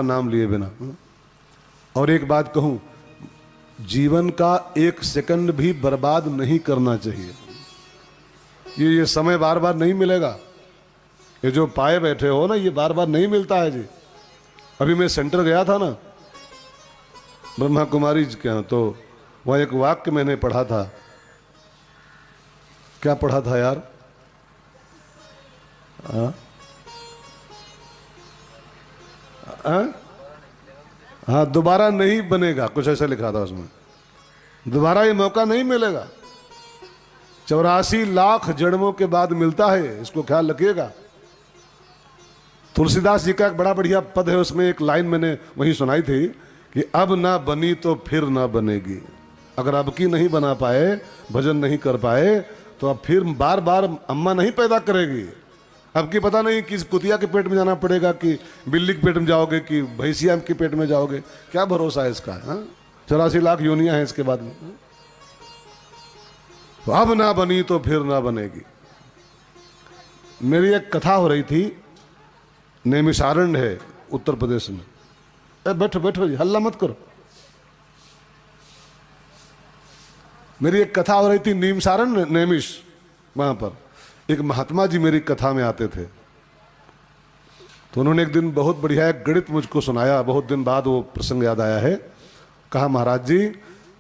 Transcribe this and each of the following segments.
नाम लिए बिना। और एक बात कहूं, जीवन का एक सेकंड भी बर्बाद नहीं करना चाहिए। ये समय बार बार नहीं मिलेगा। ये जो पाए बैठे हो ना, ये बार बार नहीं मिलता है जी। अभी मैं सेंटर गया था ना ब्रह्मा कुमारी जी के यहाँ, तो वहाँ एक वाक्य मैंने पढ़ा था। क्या पढ़ा था यार? हाँ, दोबारा नहीं बनेगा, कुछ ऐसा लिखा था उसमें। दोबारा ये मौका नहीं मिलेगा। 84 लाख जन्मों के बाद मिलता है, इसको ख्याल रखिएगा। तुलसीदास जी का एक बड़ा बढ़िया पद है, उसमें एक लाइन मैंने वही सुनाई थी कि अब ना बनी तो फिर ना बनेगी। अगर अब की नहीं बना पाए, भजन नहीं कर पाए, तो अब फिर बार बार अम्मा नहीं पैदा करेगी। अब की पता नहीं किस कुतिया के पेट में जाना पड़ेगा, कि बिल्ली के पेट में जाओगे, कि भैंसिया के पेट में जाओगे। क्या भरोसा है इसका? 84 लाख योनियां हैं इसके बाद में। तो अब ना बनी तो फिर ना बनेगी। मेरी एक कथा हो रही थी, नैमिषारण्य है उत्तर प्रदेश में। बैठो बैठो जी, हल्ला मत करो। मेरी एक कथा हो रही थी नैमिषारण्य, नैमिष, वहां पर एक महात्मा जी मेरी कथा में आते थे। तो उन्होंने एक दिन बहुत बढ़िया एक गणित मुझको सुनाया। बहुत दिन बाद वो प्रसंग याद आया है। कहा, महाराज जी,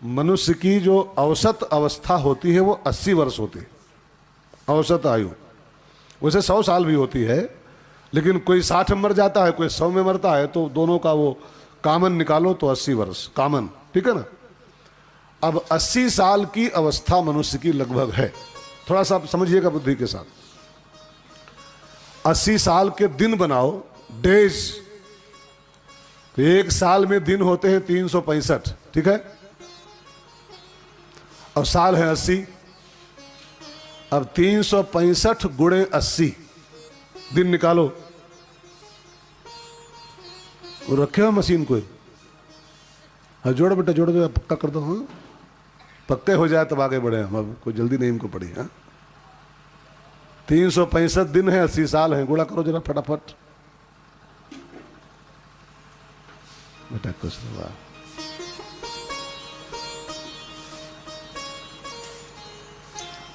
मनुष्य की जो औसत अवस्था होती है वो 80 वर्ष होती है, औसत आयु। वैसे 100 साल भी होती है, लेकिन कोई 60 में मर जाता है, कोई 100 में मरता है, तो दोनों का वो कामन निकालो तो 80 वर्ष कामन, ठीक है ना। अब 80 साल की अवस्था मनुष्य की लगभग है। थोड़ा सा समझिएगा बुद्धि के साथ। 80 साल के दिन बनाओ, डेज। तो एक साल में दिन होते हैं 365, ठीक है। और साल है 80। अब 365 गुणे 80 दिन निकालो। वो रखे हो मशीन कोई? हाँ, जोड़ो बेटा, जोड़ दो, पक्का कर दो। हाँ, पक्के हो जाए तब आगे बढ़े हम। अब कोई जल्दी नहीं इनको पड़ी। हाँ, 365 दिन है, 80 साल है। गुणा करो जरा फटाफट बेटा। कुछ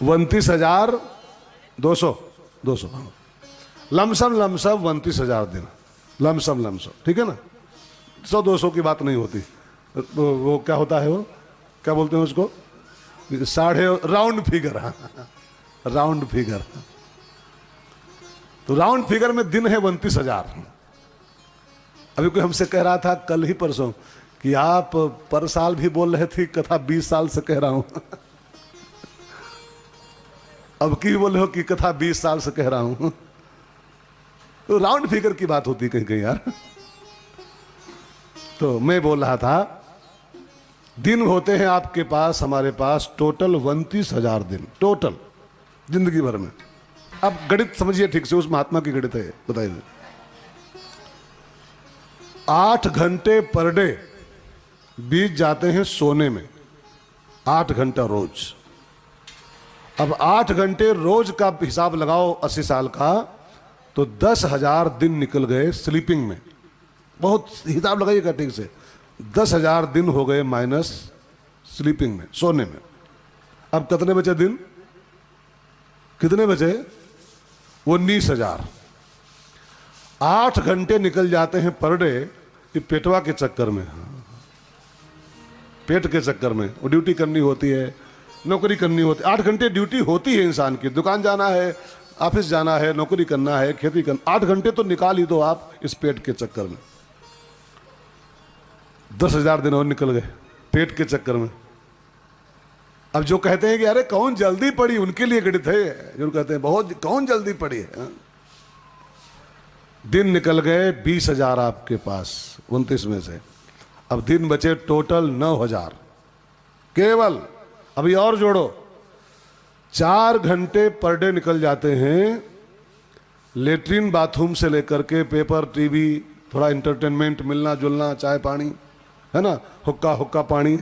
29,200 लमसम 29,000 दिन, लमसम, ठीक है ना। 100-200 की बात नहीं होती। वो क्या होता है, वो क्या बोलते हैं उसको, साढ़े राउंड फिगर। Round figure. तो राउंड फिगर में दिन है 29,000। अभी कोई हमसे कह रहा था कल ही परसों कि आप पर साल भी बोल रहे थे कथा 20 साल से कह रहा हूं। अब की बोले हो कि कथा 20 साल से कह रहा हूं। तो राउंड फिगर की बात होती कहीं कहीं यार। तो मैं बोल रहा था, दिन होते हैं आपके पास, हमारे पास टोटल 29,000 दिन, टोटल जिंदगी भर में। अब गणित समझिए ठीक से, उस महात्मा की गणित है, बताइए। 8 घंटे पर डे बीत जाते हैं सोने में, 8 घंटा रोज। अब 8 घंटे रोज का हिसाब लगाओ 80 साल का, तो 10,000 दिन निकल गए स्लीपिंग में। बहुत हिसाब लगाइएगा ठीक से। 10,000 दिन हो गए माइनस स्लीपिंग में, सोने में। अब कितने बचे दिन? कितने बचे? 19,000। 8 घंटे निकल जाते हैं पर डे, ये पेटवा के चक्कर में, पेट के चक्कर में। वो ड्यूटी करनी होती है, नौकरी करनी होती है। 8 घंटे ड्यूटी होती है इंसान की। दुकान जाना है, ऑफिस जाना है, नौकरी करना है, खेती करना। 8 घंटे तो निकाल ही दो आप इस पेट के चक्कर में। 10,000 दिन और निकल गए पेट के चक्कर में। अब जो कहते हैं कि अरे कौन जल्दी पड़ी, उनके लिए गणित है। जो कहते हैं बहुत कौन जल्दी पड़ी है। दिन निकल गए 20,000 आपके पास 29 में से। अब दिन बचे टोटल 9,000 केवल। अभी और जोड़ो, 4 घंटे पर डे निकल जाते हैं लेटरिन बाथरूम से लेकर के पेपर, टीवी, थोड़ा इंटरटेनमेंट, मिलना जुलना, चाय पानी, है ना, हुक्का पानी।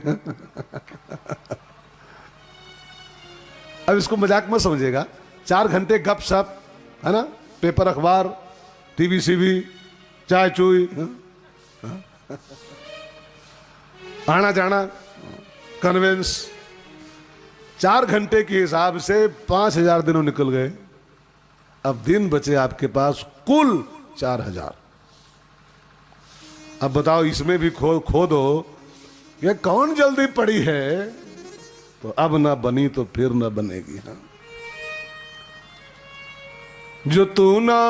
अब इसको मजाक मत समझिएगा। 4 घंटे गपशप, है ना, पेपर अखबार, टीवी सीवी, चाय चुई, आना जाना कन्वेंस, 4 घंटे के हिसाब से 5000 दिनों निकल गए। अब दिन बचे आपके पास कुल 4000। अब बताओ इसमें भी खो दो, ये कौन जल्दी पड़ी है, तो अब ना बनी तो फिर ना बनेगी। हाँ, जो तू ना